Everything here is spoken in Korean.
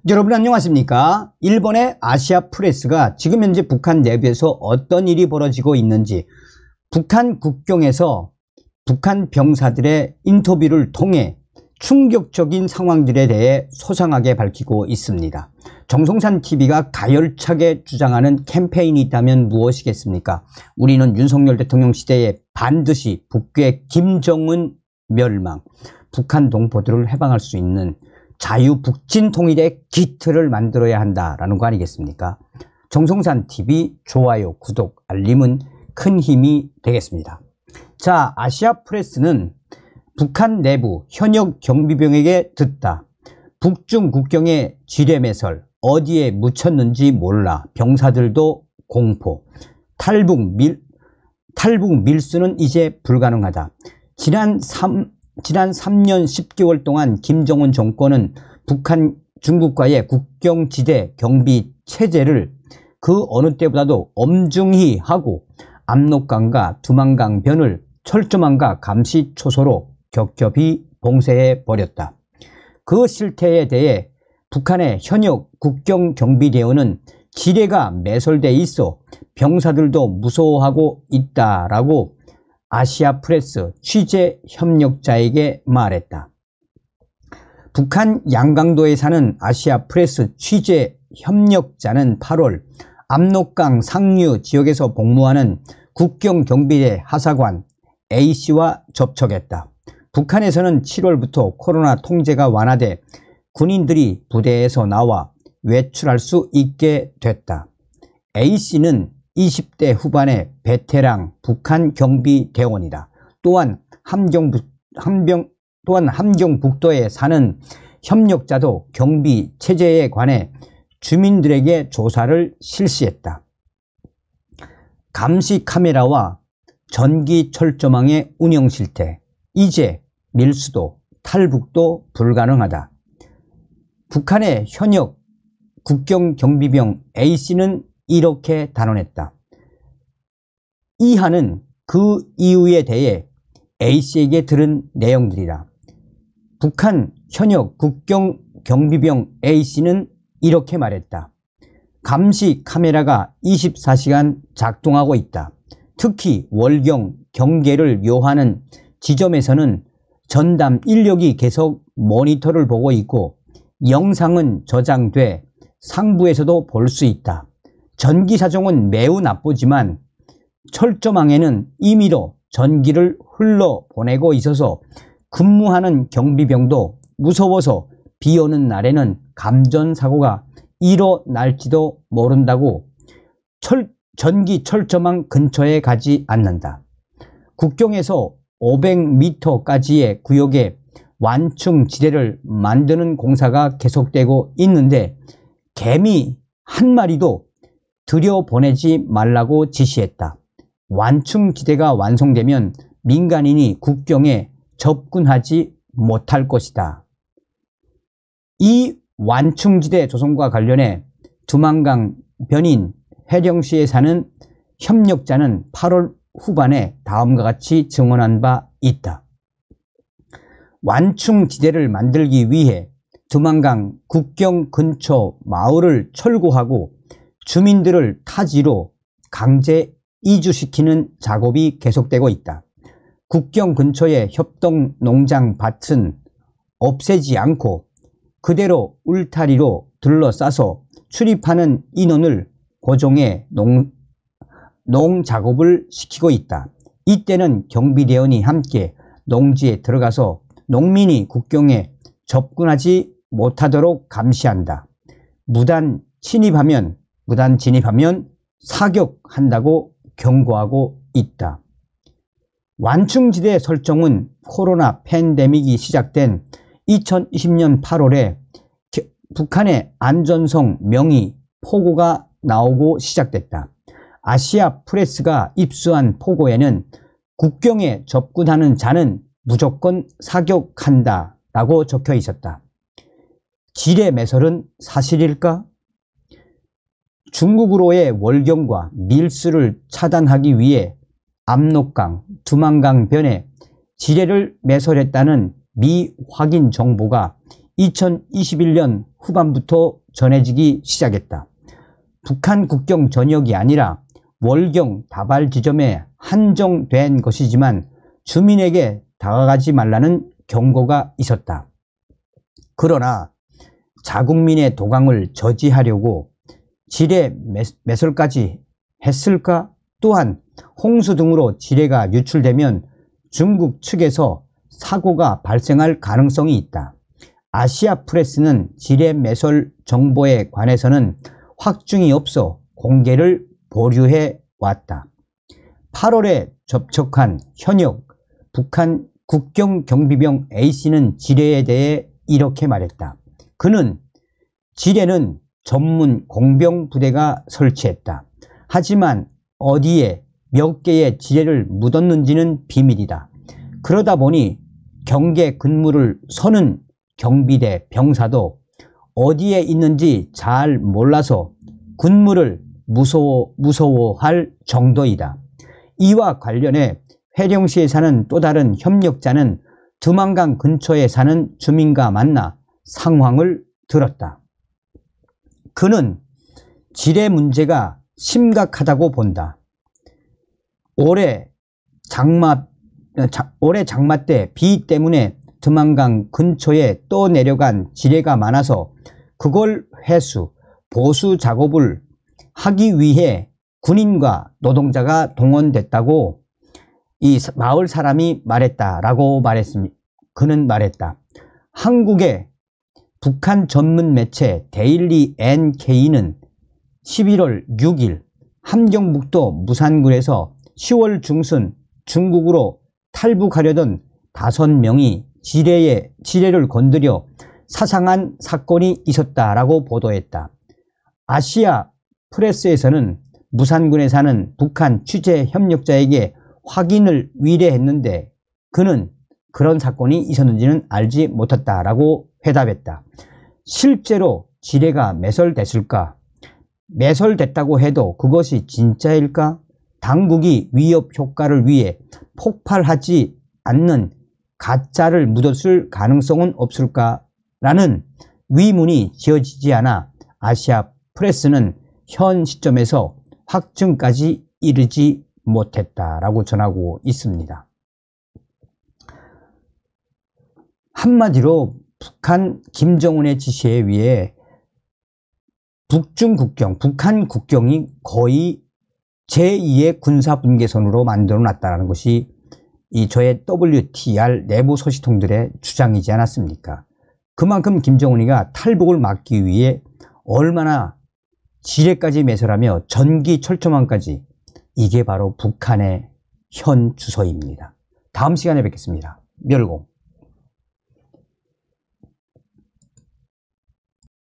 여러분 안녕하십니까? 일본의 아시아 프레스가 지금 현재 북한 내부에서 어떤 일이 벌어지고 있는지 북한 국경에서 북한 병사들의 인터뷰를 통해 충격적인 상황들에 대해 소상하게 밝히고 있습니다. 정성산TV가 가열차게 주장하는 캠페인이 있다면 무엇이겠습니까? 우리는 윤석열 대통령 시대에 반드시 북괴 김정은 멸망, 북한 동포들을 해방할 수 있는 자유북진 통일의 기틀을 만들어야 한다라는 거 아니겠습니까? 정성산TV 좋아요, 구독, 알림은 큰 힘이 되겠습니다. 자, 아시아 프레스는 북한 내부 현역 경비병에게 듣다. 북중 국경의 지뢰매설, 어디에 묻혔는지 몰라. 병사들도 공포. 탈북 밀수는 이제 불가능하다. 지난 3년 10개월 동안 김정은 정권은 북한 중국과의 국경지대 경비 체제를 그 어느 때보다도 엄중히 하고 압록강과 두만강 변을 철조망과 감시초소로 겹겹이 봉쇄해 버렸다. 그 실태에 대해 북한의 현역 국경경비대원은 지뢰가 매설돼 있어 병사들도 무서워하고 있다라고 아시아 프레스 취재 협력자에게 말했다. 북한 양강도에 사는 아시아 프레스 취재 협력자는 8월 압록강 상류 지역에서 복무하는 국경경비대 하사관 A씨와 접촉했다. 북한에서는 7월부터 코로나 통제가 완화돼 군인들이 부대에서 나와 외출할 수 있게 됐다. A씨는 20대 후반의 베테랑 북한 경비대원이다. 또한 함경북도에 사는 협력자도 경비 체제에 관해 주민들에게 조사를 실시했다. 감시 카메라와 전기 철조망의 운영 실태, 이제 밀수도 탈북도 불가능하다. 북한의 현역 국경경비병 A씨는 이렇게 단언했다. 이하는 그 이유에 대해 A씨에게 들은 내용들이다. 북한 현역 국경경비병 A씨는 이렇게 말했다. 감시 카메라가 24시간 작동하고 있다. 특히 월경 경계를 요하는 지점에서는 전담 인력이 계속 모니터를 보고 있고 영상은 저장돼 상부에서도 볼 수 있다. 전기사정은 매우 나쁘지만 철조망에는 임의로 전기를 흘러보내고 있어서 근무하는 경비병도 무서워서 비 오는 날에는 감전사고가 일어날지도 모른다고 전기 철조망 근처에 가지 않는다. 국경에서 500m까지의 구역에 완충지대를 만드는 공사가 계속되고 있는데 개미 한 마리도 들여보내지 말라고 지시했다. 완충지대가 완성되면 민간인이 국경에 접근하지 못할 것이다. 이 완충지대 조성과 관련해 두만강 변인 해령시에 사는 협력자는 8월 후반에 다음과 같이 증언한 바 있다. 완충지대를 만들기 위해 두만강 국경 근처 마을을 철거하고 주민들을 타지로 강제 이주시키는 작업이 계속되고 있다. 국경 근처의 협동 농장 밭은 없애지 않고 그대로 울타리로 둘러싸서 출입하는 인원을 고정해 농작업을 시키고 있다. 이때는 경비대원이 함께 농지에 들어가서 농민이 국경에 접근하지 못하도록 감시한다. 무단 진입하면 사격한다고 경고하고 있다. 완충지대 설정은 코로나 팬데믹이 시작된 2020년 8월에 북한의 안전성 명의 포고가 나오고 시작됐다. 아시아 프레스가 입수한 포고에는 국경에 접근하는 자는 무조건 사격한다 라고 적혀 있었다. 지뢰 매설은 사실일까? 중국으로의 월경과 밀수를 차단하기 위해 압록강, 두만강 변에 지뢰를 매설했다는 미확인 정보가 2021년 후반부터 전해지기 시작했다. 북한 국경 전역이 아니라 월경 다발 지점에 한정된 것이지만 주민에게 다가가지 말라는 경고가 있었다. 그러나 자국민의 도강을 저지하려고 지뢰 매설까지 했을까? 또한 홍수 등으로 지뢰가 유출되면 중국 측에서 사고가 발생할 가능성이 있다. 아시아 프레스는 지뢰 매설 정보에 관해서는 확증이 없어 공개를 보류해 왔다. 8월에 접촉한 현역 북한 국경경비병 A씨는 지뢰에 대해 이렇게 말했다. 그는 지뢰는 전문 공병 부대가 설치했다. 하지만 어디에 몇 개의 지뢰를 묻었는지는 비밀이다. 그러다 보니 경계 근무를 서는 경비대 병사도 어디에 있는지 잘 몰라서 군무를 무서워할 정도이다. 이와 관련해 회령시에 사는 또 다른 협력자는 두만강 근처에 사는 주민과 만나 상황을 들었다. 그는 지뢰 문제가 심각하다고 본다. 올해 장마 때 비 때문에 두만강 근처에 또 내려간 지뢰가 많아서 그걸 회수, 보수 작업을 하기 위해 군인과 노동자가 동원됐다고 이 마을 사람이 말했다라고 말했습니다. 그는 말했다. 한국의 북한 전문 매체 데일리 NK는 11월 6일 함경북도 무산군에서 10월 중순 중국으로 탈북하려던 5명이 지뢰를 건드려 사상한 사건이 있었다라고 보도했다. 아시아 프레스에서는 무산군에 사는 북한 취재 협력자에게 확인을 의뢰했는데 그는 그런 사건이 있었는지는 알지 못했다라고 회답했다. 실제로 지뢰가 매설됐을까? 매설됐다고 해도 그것이 진짜일까? 당국이 위협 효과를 위해 폭발하지 않는 가짜를 묻었을 가능성은 없을까라는 의문이 지어지지 않아 아시아 프레스는 현 시점에서 확증까지 이르지 못했다라고 전하고 있습니다. 한마디로 북한 김정은의 지시에 의해 북중 국경, 북한 국경이 거의 제2의 군사분계선으로 만들어 놨다는 것이 이 저의 WTR 내부 소식통들의 주장이지 않았습니까? 그만큼 김정은이가 탈북을 막기 위해 얼마나 지뢰까지 매설하며 전기 철조망까지, 이게 바로 북한의 현 주소입니다. 다음 시간에 뵙겠습니다. 멸공.